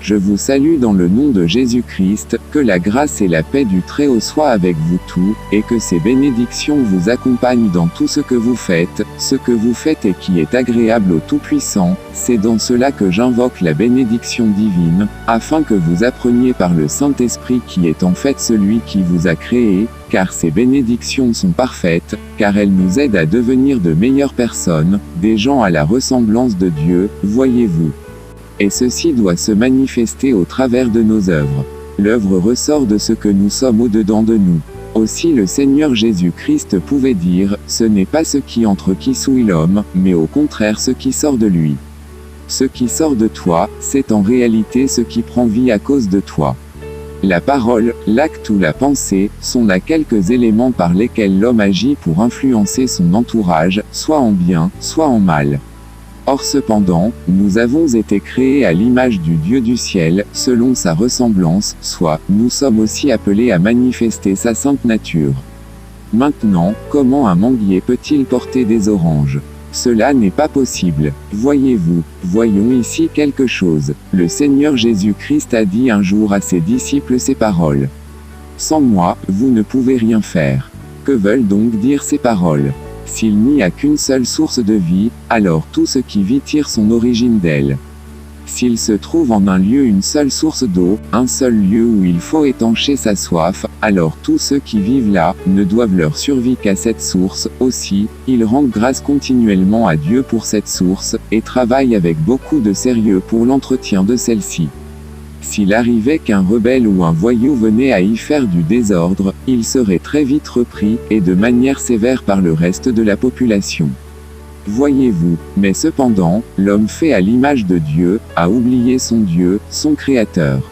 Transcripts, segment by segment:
Je vous salue dans le nom de Jésus-Christ, que la grâce et la paix du Très-Haut soient avec vous tous, et que ces bénédictions vous accompagnent dans tout ce que vous faites et qui est agréable au Tout-Puissant. C'est dans cela que j'invoque la bénédiction divine, afin que vous appreniez par le Saint-Esprit qui est en fait celui qui vous a créé, car ces bénédictions sont parfaites, car elles nous aident à devenir de meilleures personnes, des gens à la ressemblance de Dieu, voyez-vous. Et ceci doit se manifester au travers de nos œuvres. L'œuvre ressort de ce que nous sommes au-dedans de nous. Aussi le Seigneur Jésus-Christ pouvait dire, ce n'est pas ce qui entre qui souille l'homme, mais au contraire ce qui sort de lui. Ce qui sort de toi, c'est en réalité ce qui prend vie à cause de toi. La parole, l'acte ou la pensée, sont là quelques éléments par lesquels l'homme agit pour influencer son entourage, soit en bien, soit en mal. Or cependant, nous avons été créés à l'image du Dieu du ciel, selon sa ressemblance, soit, nous sommes aussi appelés à manifester sa sainte nature. Maintenant, comment un manguier peut-il porter des oranges ? Cela n'est pas possible. Voyez-vous, voyons ici quelque chose. Le Seigneur Jésus-Christ a dit un jour à ses disciples ces paroles. Sans moi, vous ne pouvez rien faire. Que veulent donc dire ces paroles ? S'il n'y a qu'une seule source de vie, alors tout ce qui vit tire son origine d'elle. S'il se trouve en un lieu une seule source d'eau, un seul lieu où il faut étancher sa soif, alors tous ceux qui vivent là, ne doivent leur survie qu'à cette source. Aussi, ils rendent grâce continuellement à Dieu pour cette source, et travaillent avec beaucoup de sérieux pour l'entretien de celle-ci. S'il arrivait qu'un rebelle ou un voyou venait à y faire du désordre, il serait très vite repris, et de manière sévère par le reste de la population. Voyez-vous, mais cependant, l'homme fait à l'image de Dieu, a oublié son Dieu, son Créateur.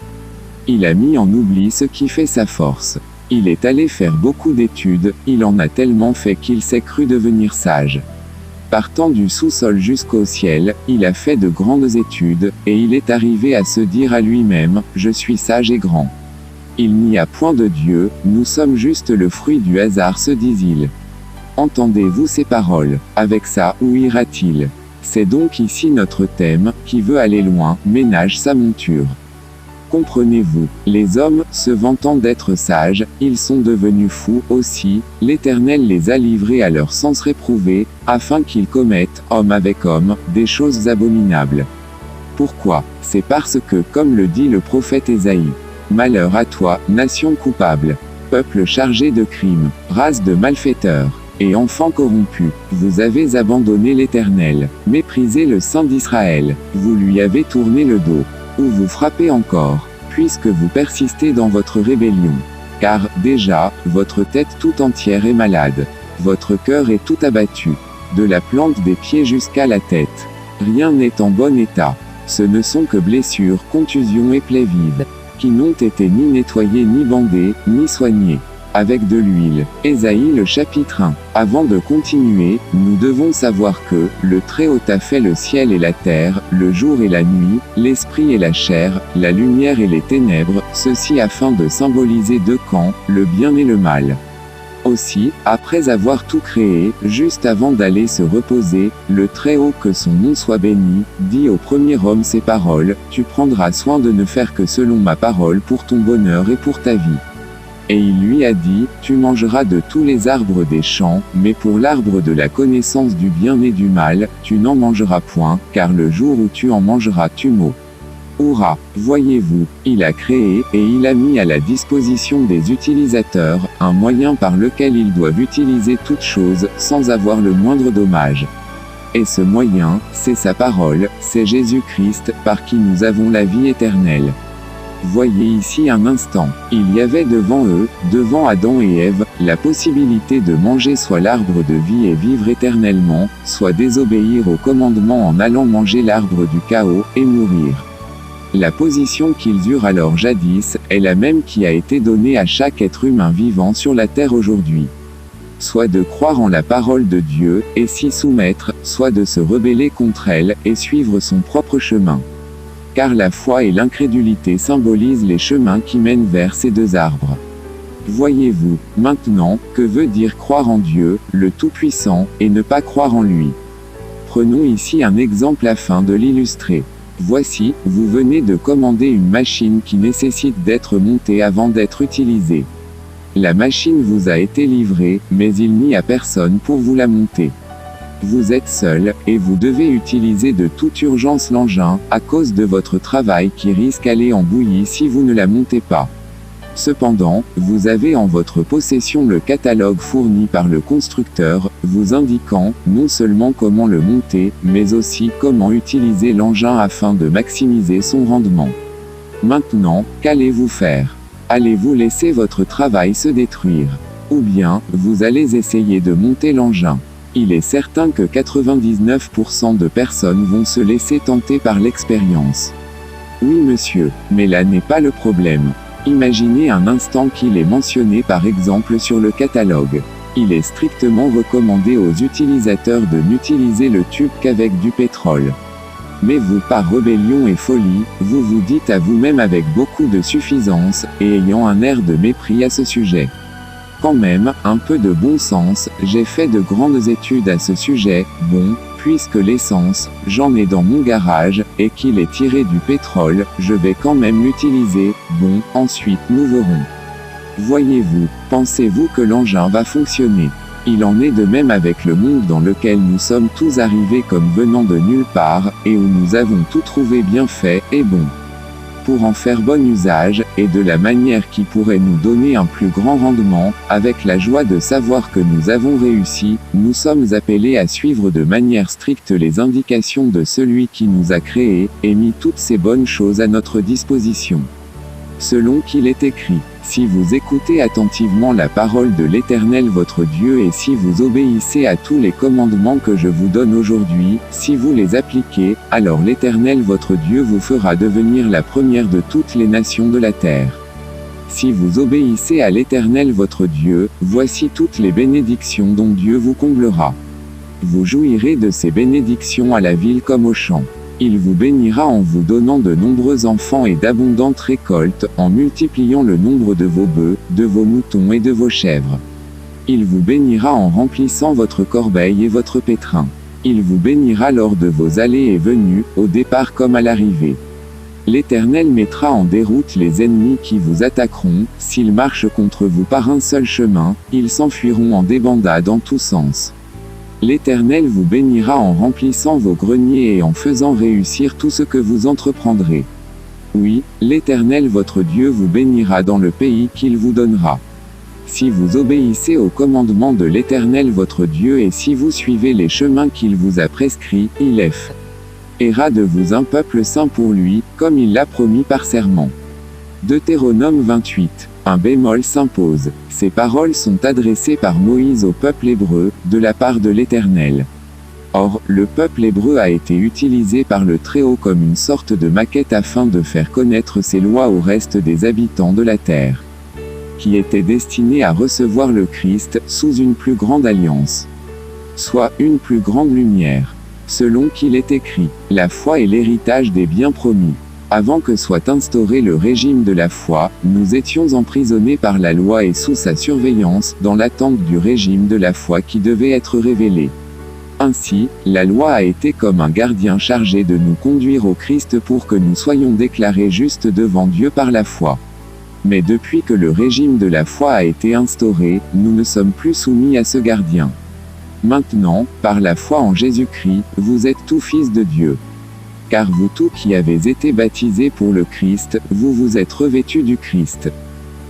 Il a mis en oubli ce qui fait sa force. Il est allé faire beaucoup d'études, il en a tellement fait qu'il s'est cru devenir sage. Partant du sous-sol jusqu'au ciel, il a fait de grandes études, et il est arrivé à se dire à lui-même, je suis sage et grand. Il n'y a point de Dieu, nous sommes juste le fruit du hasard, se dit-il. Entendez-vous ces paroles? Avec ça, où ira-t-il? C'est donc ici notre thème, qui veut aller loin, ménage sa monture. Comprenez-vous, les hommes, se vantant d'être sages, ils sont devenus fous aussi, l'Éternel les a livrés à leur sens réprouvé, afin qu'ils commettent, homme avec homme, des choses abominables. Pourquoi? C'est parce que, comme le dit le prophète Ésaïe, malheur à toi, nation coupable, peuple chargé de crimes, race de malfaiteurs, et enfants corrompus, vous avez abandonné l'Éternel, méprisé le Saint d'Israël, vous lui avez tourné le dos. Ou vous frappez encore, puisque vous persistez dans votre rébellion. Car, déjà, votre tête tout entière est malade. Votre cœur est tout abattu. De la plante des pieds jusqu'à la tête. Rien n'est en bon état. Ce ne sont que blessures, contusions et plaies vives, qui n'ont été ni nettoyées ni bandées, ni soignées. Avec de l'huile. Ésaïe le chapitre 1. Avant de continuer, nous devons savoir que, le Très-Haut a fait le ciel et la terre, le jour et la nuit, l'esprit et la chair, la lumière et les ténèbres, ceci afin de symboliser deux camps, le bien et le mal. Aussi, après avoir tout créé, juste avant d'aller se reposer, le Très-Haut, que son nom soit béni, dit au premier homme ces paroles, tu prendras soin de ne faire que selon ma parole pour ton bonheur et pour ta vie. Et il lui a dit, tu mangeras de tous les arbres des champs, mais pour l'arbre de la connaissance du bien et du mal, tu n'en mangeras point, car le jour où tu en mangeras tu mourras. Voyez-vous, il a créé, et il a mis à la disposition des utilisateurs, un moyen par lequel ils doivent utiliser toutes choses, sans avoir le moindre dommage. Et ce moyen, c'est sa parole, c'est Jésus-Christ, par qui nous avons la vie éternelle. Voyez ici un instant, il y avait devant eux, devant Adam et Ève, la possibilité de manger soit l'arbre de vie et vivre éternellement, soit désobéir au commandement en allant manger l'arbre du chaos, et mourir. La position qu'ils eurent alors jadis, est la même qui a été donnée à chaque être humain vivant sur la terre aujourd'hui. Soit de croire en la parole de Dieu, et s'y soumettre, soit de se rebeller contre elle, et suivre son propre chemin. Car la foi et l'incrédulité symbolisent les chemins qui mènent vers ces deux arbres. Voyez-vous, maintenant, que veut dire croire en Dieu, le Tout-Puissant, et ne pas croire en lui? Prenons ici un exemple afin de l'illustrer. Voici, vous venez de commander une machine qui nécessite d'être montée avant d'être utilisée. La machine vous a été livrée, mais il n'y a personne pour vous la monter. Vous êtes seul, et vous devez utiliser de toute urgence l'engin, à cause de votre travail qui risque d'aller en bouillie si vous ne la montez pas. Cependant, vous avez en votre possession le catalogue fourni par le constructeur, vous indiquant, non seulement comment le monter, mais aussi comment utiliser l'engin afin de maximiser son rendement. Maintenant, qu'allez-vous faire? Allez-vous laisser votre travail se détruire? Ou bien, vous allez essayer de monter l'engin? Il est certain que 99% de personnes vont se laisser tenter par l'expérience. Oui monsieur, mais là n'est pas le problème. Imaginez un instant qu'il est mentionné par exemple sur le catalogue. Il est strictement recommandé aux utilisateurs de n'utiliser le tube qu'avec du pétrole. Mais vous, par rébellion et folie, vous vous dites à vous-même avec beaucoup de suffisance, et ayant un air de mépris à ce sujet. Quand même, un peu de bon sens, j'ai fait de grandes études à ce sujet, bon, puisque l'essence, j'en ai dans mon garage, et qu'il est tiré du pétrole, je vais quand même l'utiliser, bon, ensuite nous verrons. Voyez-vous, pensez-vous que l'engin va fonctionner? Il en est de même avec le monde dans lequel nous sommes tous arrivés comme venant de nulle part, et où nous avons tout trouvé bien fait, et bon. Pour en faire bon usage, et de la manière qui pourrait nous donner un plus grand rendement, avec la joie de savoir que nous avons réussi, nous sommes appelés à suivre de manière stricte les indications de celui qui nous a créés, et mis toutes ces bonnes choses à notre disposition. Selon qu'il est écrit, si vous écoutez attentivement la parole de l'Éternel votre Dieu et si vous obéissez à tous les commandements que je vous donne aujourd'hui, si vous les appliquez, alors l'Éternel votre Dieu vous fera devenir la première de toutes les nations de la terre. Si vous obéissez à l'Éternel votre Dieu, voici toutes les bénédictions dont Dieu vous comblera. Vous jouirez de ces bénédictions à la ville comme au champ. Il vous bénira en vous donnant de nombreux enfants et d'abondantes récoltes, en multipliant le nombre de vos bœufs, de vos moutons et de vos chèvres. Il vous bénira en remplissant votre corbeille et votre pétrin. Il vous bénira lors de vos allées et venues, au départ comme à l'arrivée. L'Éternel mettra en déroute les ennemis qui vous attaqueront, s'ils marchent contre vous par un seul chemin, ils s'enfuiront en débandade en tous sens. L'Éternel vous bénira en remplissant vos greniers et en faisant réussir tout ce que vous entreprendrez. Oui, l'Éternel votre Dieu vous bénira dans le pays qu'il vous donnera. Si vous obéissez aux commandements de l'Éternel votre Dieu et si vous suivez les chemins qu'il vous a prescrits, il fera de vous un peuple saint pour lui, comme il l'a promis par serment. Deutéronome 28. Un bémol s'impose. Ces paroles sont adressées par Moïse au peuple hébreu, de la part de l'Éternel. Or, le peuple hébreu a été utilisé par le Très-Haut comme une sorte de maquette afin de faire connaître ses lois au reste des habitants de la terre, qui étaient destinés à recevoir le Christ, sous une plus grande alliance, soit une plus grande lumière. Selon qu'il est écrit, la foi est l'héritage des biens promis. Avant que soit instauré le régime de la foi, nous étions emprisonnés par la loi et sous sa surveillance, dans l'attente du régime de la foi qui devait être révélé. Ainsi, la loi a été comme un gardien chargé de nous conduire au Christ pour que nous soyons déclarés justes devant Dieu par la foi. Mais depuis que le régime de la foi a été instauré, nous ne sommes plus soumis à ce gardien. Maintenant, par la foi en Jésus-Christ, vous êtes tous fils de Dieu. Car vous tous qui avez été baptisés pour le Christ, vous vous êtes revêtus du Christ.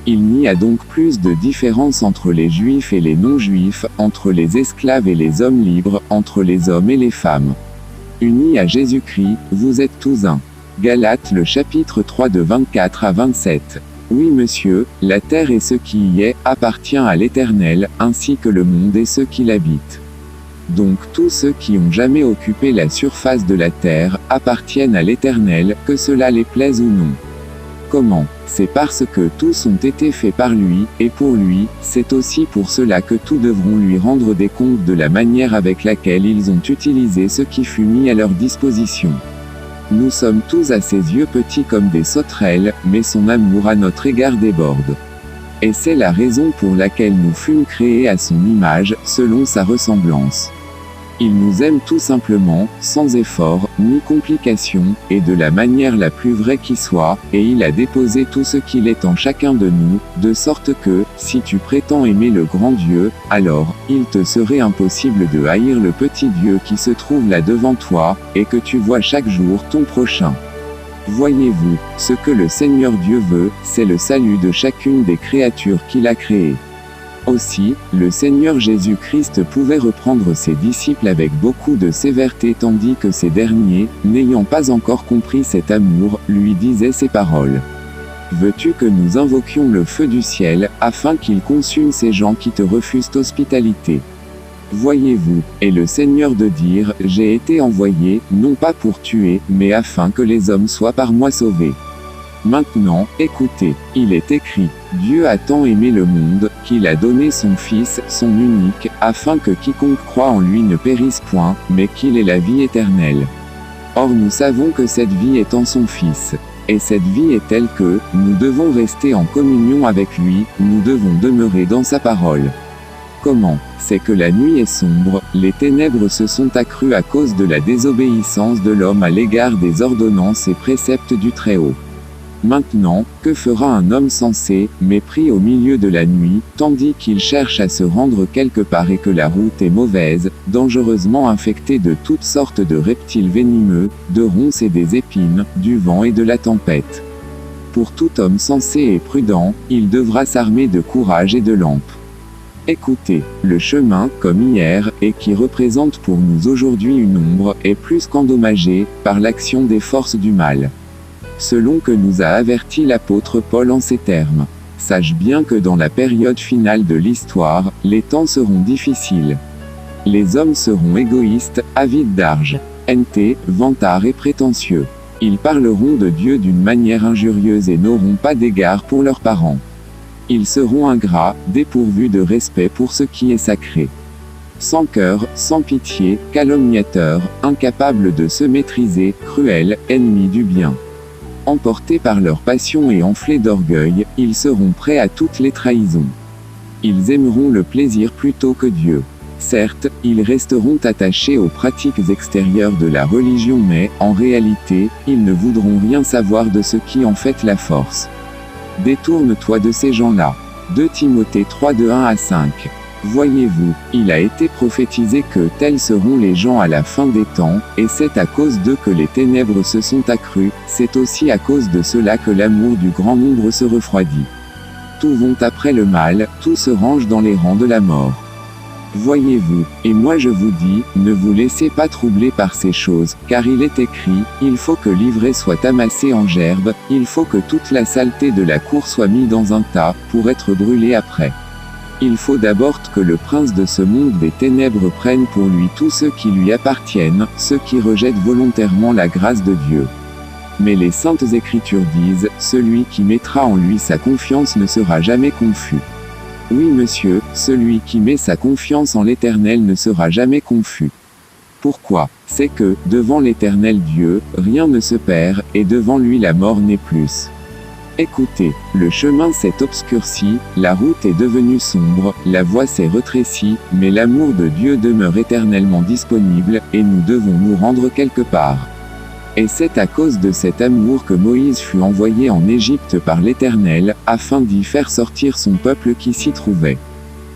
Il n'y a donc plus de différence entre les Juifs et les non-Juifs, entre les esclaves et les hommes libres, entre les hommes et les femmes. Unis à Jésus-Christ, vous êtes tous un. Galates le chapitre 3 de 24 à 27. Oui monsieur, la terre et ce qui y est, appartient à l'Éternel, ainsi que le monde et ceux qui l'habitent. Donc tous ceux qui ont jamais occupé la surface de la terre, appartiennent à l'Éternel, que cela les plaise ou non. Comment? C'est parce que tous ont été faits par lui, et pour lui, c'est aussi pour cela que tous devront lui rendre des comptes de la manière avec laquelle ils ont utilisé ce qui fut mis à leur disposition. Nous sommes tous à ses yeux petits comme des sauterelles, mais son amour à notre égard déborde. Et c'est la raison pour laquelle nous fûmes créés à son image, selon sa ressemblance. Il nous aime tout simplement, sans effort, ni complication, et de la manière la plus vraie qui soit, et il a déposé tout ce qu'il est en chacun de nous, de sorte que, si tu prétends aimer le grand Dieu, alors, il te serait impossible de haïr le petit Dieu qui se trouve là devant toi, et que tu vois chaque jour ton prochain. Voyez-vous, ce que le Seigneur Dieu veut, c'est le salut de chacune des créatures qu'il a créées. Aussi, le Seigneur Jésus-Christ pouvait reprendre ses disciples avec beaucoup de sévérité tandis que ces derniers, n'ayant pas encore compris cet amour, lui disaient ces paroles. Veux-tu que nous invoquions le feu du ciel, afin qu'il consume ces gens qui te refusent hospitalité? Voyez-vous, et le Seigneur de dire, j'ai été envoyé, non pas pour tuer, mais afin que les hommes soient par moi sauvés. Maintenant, écoutez, il est écrit, Dieu a tant aimé le monde, qu'il a donné son Fils, son unique, afin que quiconque croit en lui ne périsse point, mais qu'il ait la vie éternelle. Or nous savons que cette vie est en son Fils. Et cette vie est telle que, nous devons rester en communion avec lui, nous devons demeurer dans sa parole. Comment? C'est que la nuit est sombre, les ténèbres se sont accrues à cause de la désobéissance de l'homme à l'égard des ordonnances et préceptes du Très-Haut. Maintenant, que fera un homme sensé, mais pris au milieu de la nuit, tandis qu'il cherche à se rendre quelque part et que la route est mauvaise, dangereusement infectée de toutes sortes de reptiles venimeux, de ronces et des épines, du vent et de la tempête? Pour tout homme sensé et prudent, il devra s'armer de courage et de lampes. Écoutez, le chemin, comme hier, et qui représente pour nous aujourd'hui une ombre, est plus qu'endommagé, par l'action des forces du mal. Selon que nous a averti l'apôtre Paul en ces termes. Sache bien que dans la période finale de l'histoire, les temps seront difficiles. Les hommes seront égoïstes, avides d'argent, vantards et prétentieux. Ils parleront de Dieu d'une manière injurieuse et n'auront pas d'égard pour leurs parents. Ils seront ingrats, dépourvus de respect pour ce qui est sacré. Sans cœur, sans pitié, calomniateurs, incapables de se maîtriser, cruels, ennemis du bien. Emportés par leur passion et enflés d'orgueil, ils seront prêts à toutes les trahisons. Ils aimeront le plaisir plutôt que Dieu. Certes, ils resteront attachés aux pratiques extérieures de la religion mais, en réalité, ils ne voudront rien savoir de ce qui en fait la force. Détourne-toi de ces gens-là. 2 Timothée 3 de 1 à 5. Voyez-vous, il a été prophétisé que tels seront les gens à la fin des temps, et c'est à cause d'eux que les ténèbres se sont accrues, c'est aussi à cause de cela que l'amour du grand nombre se refroidit. Tous vont après le mal, tous se rangent dans les rangs de la mort. Voyez-vous, et moi je vous dis, ne vous laissez pas troubler par ces choses, car il est écrit, il faut que l'ivraie soit amassée en gerbe, il faut que toute la saleté de la cour soit mise dans un tas, pour être brûlée après. Il faut d'abord que le prince de ce monde des ténèbres prenne pour lui tous ceux qui lui appartiennent, ceux qui rejettent volontairement la grâce de Dieu. Mais les saintes écritures disent, celui qui mettra en lui sa confiance ne sera jamais confus. Oui monsieur, celui qui met sa confiance en l'Éternel ne sera jamais confus. Pourquoi? C'est que, devant l'Éternel Dieu, rien ne se perd, et devant lui la mort n'est plus. Écoutez, le chemin s'est obscurci, la route est devenue sombre, la voie s'est rétrécie, mais l'amour de Dieu demeure éternellement disponible, et nous devons nous rendre quelque part. Et c'est à cause de cet amour que Moïse fut envoyé en Égypte par l'Éternel, afin d'y faire sortir son peuple qui s'y trouvait.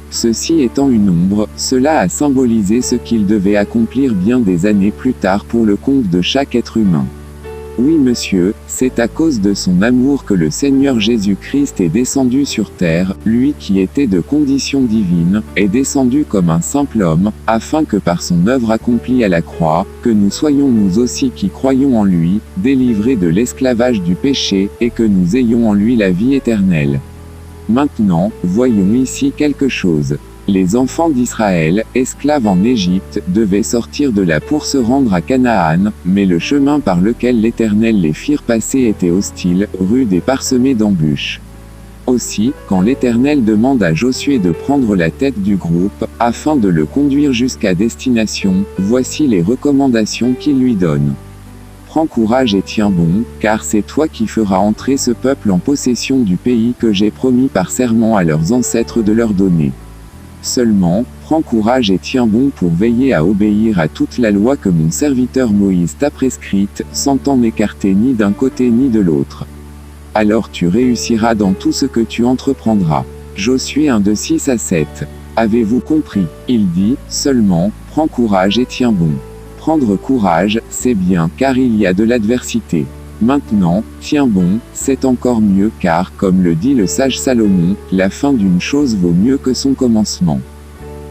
Ceci étant une ombre, cela a symbolisé ce qu'il devait accomplir bien des années plus tard pour le compte de chaque être humain. Oui monsieur, c'est à cause de son amour que le Seigneur Jésus-Christ est descendu sur terre, lui qui était de condition divine, est descendu comme un simple homme, afin que par son œuvre accomplie à la croix, que nous soyons nous aussi qui croyons en lui, délivrés de l'esclavage du péché, et que nous ayons en lui la vie éternelle. Maintenant, voyons ici quelque chose. Les enfants d'Israël, esclaves en Égypte, devaient sortir de là pour se rendre à Canaan, mais le chemin par lequel l'Éternel les fit passer était hostile, rude et parsemé d'embûches. Aussi, quand l'Éternel demande à Josué de prendre la tête du groupe, afin de le conduire jusqu'à destination, voici les recommandations qu'il lui donne. Prends courage et tiens bon, car c'est toi qui feras entrer ce peuple en possession du pays que j'ai promis par serment à leurs ancêtres de leur donner. Seulement, Prends courage et tiens bon pour veiller à obéir à toute la loi que mon serviteur Moïse t'a prescrite, sans t'en écarter ni d'un côté ni de l'autre. Alors tu réussiras dans tout ce que tu entreprendras. Josué 1 de 6 à 7. Avez-vous compris? Il dit, seulement, prends courage et tiens bon. Prendre courage, c'est bien car il y a de l'adversité. Maintenant, tiens bon, c'est encore mieux car, comme le dit le sage Salomon, la fin d'une chose vaut mieux que son commencement.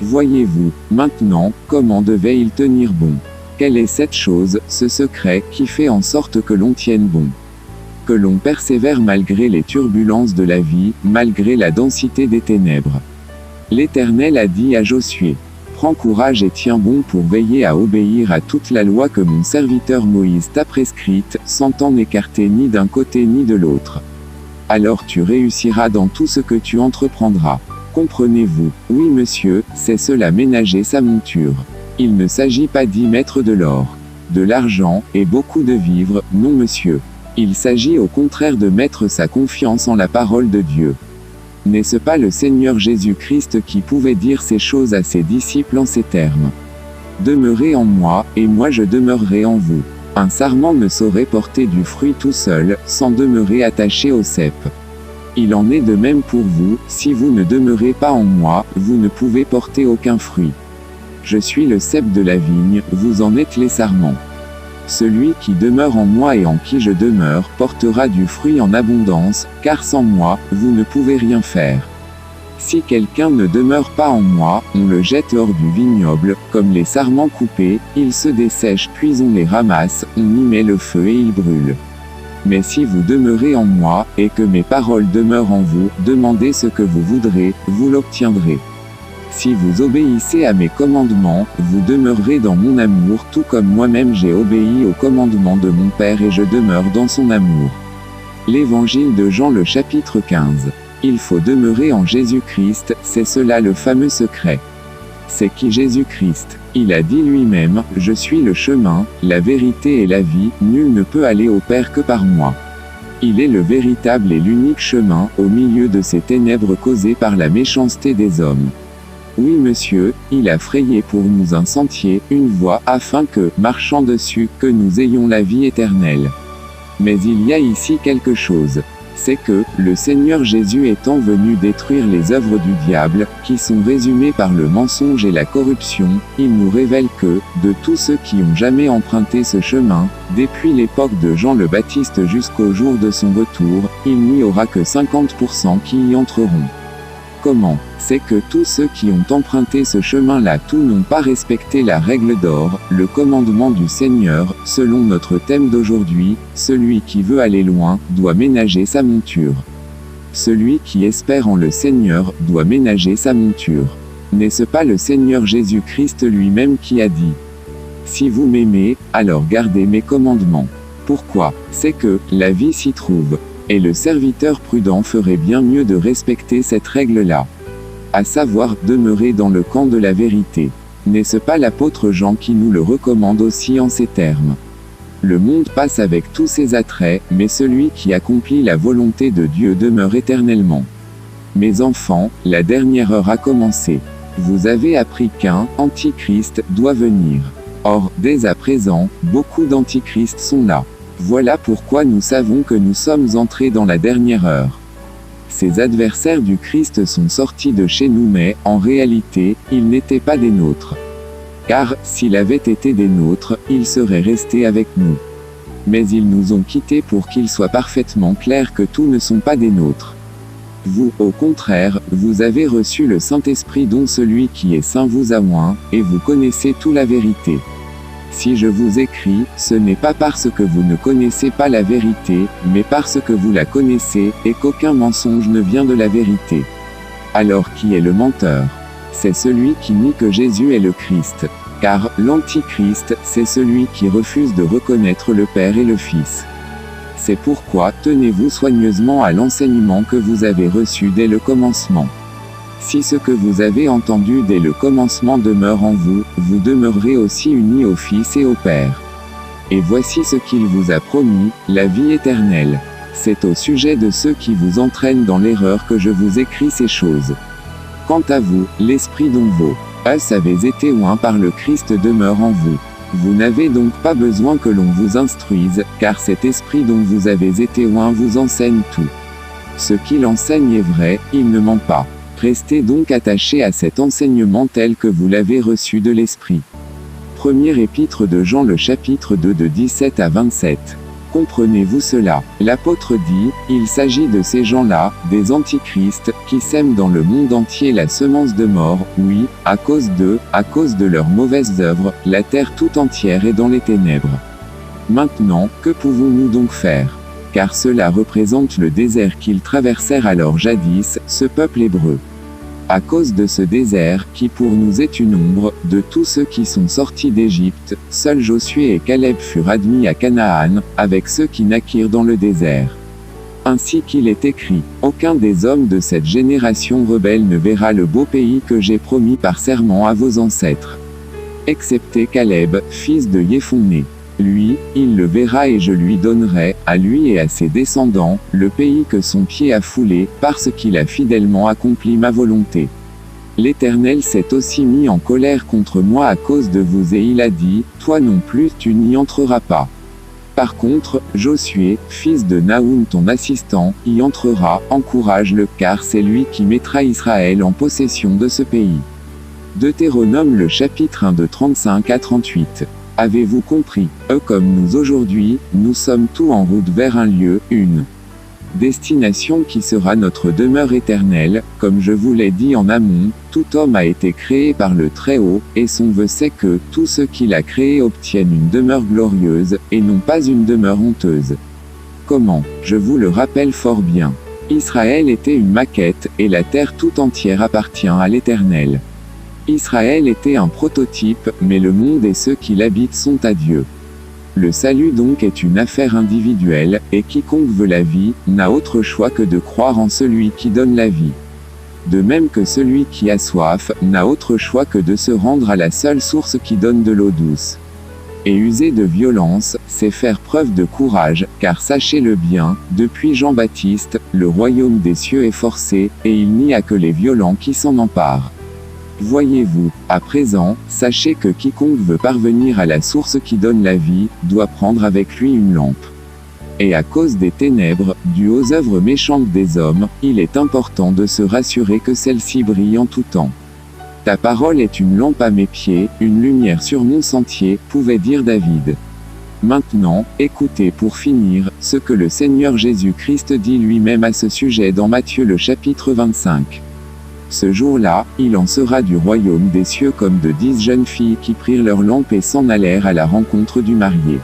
Voyez-vous, maintenant, comment devait-il tenir bon? Quelle est cette chose, ce secret, qui fait en sorte que l'on tienne bon? Que l'on persévère malgré les turbulences de la vie, malgré la densité des ténèbres. L'Éternel a dit à Josué, prends courage et tiens bon pour veiller à obéir à toute la loi que mon serviteur Moïse t'a prescrite, sans t'en écarter ni d'un côté ni de l'autre. Alors tu réussiras dans tout ce que tu entreprendras. Comprenez-vous? Oui monsieur, c'est cela ménager sa monture. Il ne s'agit pas d'y mettre de l'or, de l'argent, et beaucoup de vivres, non monsieur. Il s'agit au contraire de mettre sa confiance en la parole de Dieu. N'est-ce pas le Seigneur Jésus-Christ qui pouvait dire ces choses à ses disciples en ces termes? Demeurez en moi, et moi je demeurerai en vous. Un sarment ne saurait porter du fruit tout seul, sans demeurer attaché au cep. Il en est de même pour vous, si vous ne demeurez pas en moi, vous ne pouvez porter aucun fruit. Je suis le cep de la vigne, vous en êtes les sarments. Celui qui demeure en moi et en qui je demeure, portera du fruit en abondance, car sans moi, vous ne pouvez rien faire. Si quelqu'un ne demeure pas en moi, on le jette hors du vignoble, comme les sarments coupés, ils se dessèchent puis on les ramasse, on y met le feu et ils brûlent. Mais si vous demeurez en moi, et que mes paroles demeurent en vous, demandez ce que vous voudrez, vous l'obtiendrez. Si vous obéissez à mes commandements, vous demeurerez dans mon amour tout comme moi-même j'ai obéi aux commandements de mon Père et je demeure dans son amour. L'Évangile de Jean le chapitre 15. Il faut demeurer en Jésus-Christ, c'est cela le fameux secret. C'est qui Jésus-Christ? Il a dit lui-même, « Je suis le chemin, la vérité et la vie, nul ne peut aller au Père que par moi. » Il est le véritable et l'unique chemin, au milieu de ces ténèbres causées par la méchanceté des hommes. Oui monsieur, il a frayé pour nous un sentier, une voie, afin que, marchant dessus, que nous ayons la vie éternelle. Mais il y a ici quelque chose. C'est que, le Seigneur Jésus étant venu détruire les œuvres du diable, qui sont résumées par le mensonge et la corruption, il nous révèle que, de tous ceux qui ont jamais emprunté ce chemin, depuis l'époque de Jean le Baptiste jusqu'au jour de son retour, il n'y aura que 50% qui y entreront. Comment? C'est que tous ceux qui ont emprunté ce chemin-là tous n'ont pas respecté la règle d'or, le commandement du Seigneur, selon notre thème d'aujourd'hui, celui qui veut aller loin, doit ménager sa monture. Celui qui espère en le Seigneur, doit ménager sa monture. N'est-ce pas le Seigneur Jésus-Christ lui-même qui a dit: Si vous m'aimez, alors gardez mes commandements. Pourquoi? C'est que, la vie s'y trouve. Et le serviteur prudent ferait bien mieux de respecter cette règle-là. À savoir, demeurer dans le camp de la vérité. N'est-ce pas l'apôtre Jean qui nous le recommande aussi en ces termes? Le monde passe avec tous ses attraits, mais celui qui accomplit la volonté de Dieu demeure éternellement. Mes enfants, la dernière heure a commencé. Vous avez appris qu'un antichrist doit venir. Or, dès à présent, beaucoup d'antichrists sont là. Voilà pourquoi nous savons que nous sommes entrés dans la dernière heure. Ces adversaires du Christ sont sortis de chez nous mais, en réalité, ils n'étaient pas des nôtres. Car, s'il avait été des nôtres, ils seraient restés avec nous. Mais ils nous ont quittés pour qu'il soit parfaitement clair que tous ne sont pas des nôtres. Vous, au contraire, vous avez reçu le Saint-Esprit dont celui qui est saint vous a oint, et vous connaissez toute la vérité. Si je vous écris, ce n'est pas parce que vous ne connaissez pas la vérité, mais parce que vous la connaissez, et qu'aucun mensonge ne vient de la vérité. Alors qui est le menteur? C'est celui qui nie que Jésus est le Christ. Car, l'Antichrist, c'est celui qui refuse de reconnaître le Père et le Fils. C'est pourquoi, tenez-vous soigneusement à l'enseignement que vous avez reçu dès le commencement. Si ce que vous avez entendu dès le commencement demeure en vous, vous demeurerez aussi unis au Fils et au Père. Et voici ce qu'il vous a promis, la vie éternelle. C'est au sujet de ceux qui vous entraînent dans l'erreur que je vous écris ces choses. Quant à vous, l'Esprit dont vos avez été oints par le Christ demeure en vous. Vous n'avez donc pas besoin que l'on vous instruise, car cet esprit dont vous avez été oints vous enseigne tout. Ce qu'il enseigne est vrai, il ne ment pas. Restez donc attachés à cet enseignement tel que vous l'avez reçu de l'Esprit. Première épître de Jean le chapitre 2 de 17 à 27. Comprenez-vous cela? L'apôtre dit, il s'agit de ces gens-là, des antichrists, qui sèment dans le monde entier la semence de mort, oui, à cause de leurs mauvaises œuvres, la terre tout entière est dans les ténèbres. Maintenant, que pouvons-nous donc faire? Car cela représente le désert qu'ils traversèrent alors jadis, ce peuple hébreu. À cause de ce désert, qui pour nous est une ombre, de tous ceux qui sont sortis d'Égypte, seuls Josué et Caleb furent admis à Canaan, avec ceux qui naquirent dans le désert. Ainsi qu'il est écrit, aucun des hommes de cette génération rebelle ne verra le beau pays que j'ai promis par serment à vos ancêtres. Excepté Caleb, fils de Jephonné. Lui, il le verra et je lui donnerai, à lui et à ses descendants, le pays que son pied a foulé, parce qu'il a fidèlement accompli ma volonté. L'Éternel s'est aussi mis en colère contre moi à cause de vous et il a dit, toi non plus tu n'y entreras pas. Par contre, Josué, fils de Naoum ton assistant, y entrera, encourage-le, car c'est lui qui mettra Israël en possession de ce pays. Deutéronome le chapitre 1 de 35 à 38. Avez-vous compris? Comme nous aujourd'hui, nous sommes tous en route vers un lieu, une destination qui sera notre demeure éternelle, comme je vous l'ai dit en amont, tout homme a été créé par le Très-Haut, et son vœu c'est que tous ceux qu'il a créés obtiennent une demeure glorieuse, et non pas une demeure honteuse. Comment? Je vous le rappelle fort bien. Israël était une maquette, et la terre tout entière appartient à l'Éternel. Israël était un prototype, mais le monde et ceux qui l'habitent sont à Dieu. Le salut donc est une affaire individuelle, et quiconque veut la vie, n'a autre choix que de croire en celui qui donne la vie. De même que celui qui a soif, n'a autre choix que de se rendre à la seule source qui donne de l'eau douce. Et user de violence, c'est faire preuve de courage, car sachez-le bien, depuis Jean-Baptiste, le royaume des cieux est forcé, et il n'y a que les violents qui s'en emparent. Voyez-vous, à présent, sachez que quiconque veut parvenir à la source qui donne la vie, doit prendre avec lui une lampe. Et à cause des ténèbres, dues aux œuvres méchantes des hommes, il est important de se rassurer que celle-ci brille en tout temps. Ta parole est une lampe à mes pieds, une lumière sur mon sentier, pouvait dire David. Maintenant, écoutez pour finir, ce que le Seigneur Jésus-Christ dit lui-même à ce sujet dans Matthieu le chapitre 25. Ce jour-là, il en sera du royaume des cieux comme de 10 jeunes filles qui prirent leurs lampes et s'en allèrent à la rencontre du marié.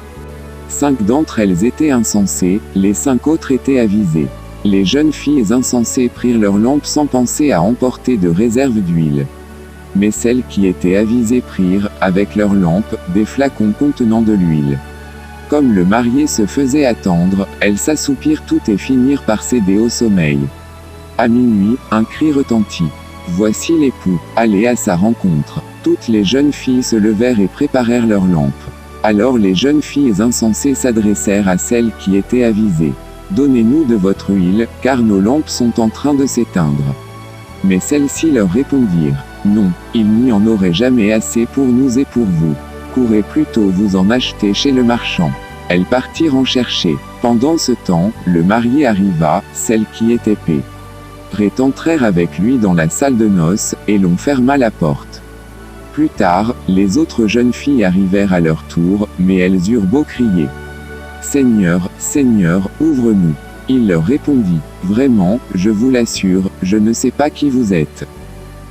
5 d'entre elles étaient insensées, les 5 autres étaient avisées. Les jeunes filles insensées prirent leurs lampes sans penser à emporter de réserve d'huile. Mais celles qui étaient avisées prirent, avec leurs lampes, des flacons contenant de l'huile. Comme le marié se faisait attendre, elles s'assoupirent toutes et finirent par céder au sommeil. À minuit, un cri retentit. Voici l'époux, allez à sa rencontre. Toutes les jeunes filles se levèrent et préparèrent leurs lampes. Alors les jeunes filles insensées s'adressèrent à celles qui étaient avisées. Donnez-nous de votre huile, car nos lampes sont en train de s'éteindre. Mais celles-ci leur répondirent, non, il n'y en aurait jamais assez pour nous et pour vous. Courez plutôt vous en acheter chez le marchand. Elles partirent en chercher. Pendant ce temps, le marié arriva, celles qui étaient paies. Entrèrent avec lui dans la salle de noces, et l'on ferma la porte. Plus tard, les autres jeunes filles arrivèrent à leur tour, mais elles eurent beau crier. Seigneur, Seigneur, ouvre-nous. Il leur répondit, vraiment, je vous l'assure, je ne sais pas qui vous êtes.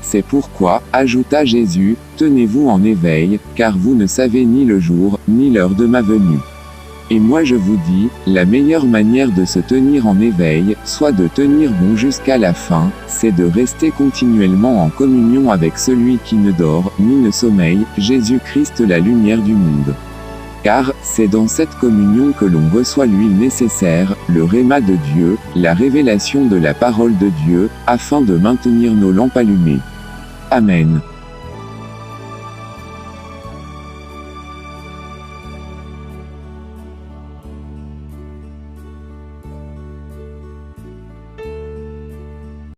C'est pourquoi, ajouta Jésus, tenez-vous en éveil, car vous ne savez ni le jour, ni l'heure de ma venue. Et moi je vous dis, la meilleure manière de se tenir en éveil, soit de tenir bon jusqu'à la fin, c'est de rester continuellement en communion avec celui qui ne dort, ni ne sommeille, Jésus-Christ la lumière du monde. Car, c'est dans cette communion que l'on reçoit l'huile nécessaire, le réma de Dieu, la révélation de la parole de Dieu, afin de maintenir nos lampes allumées. Amen.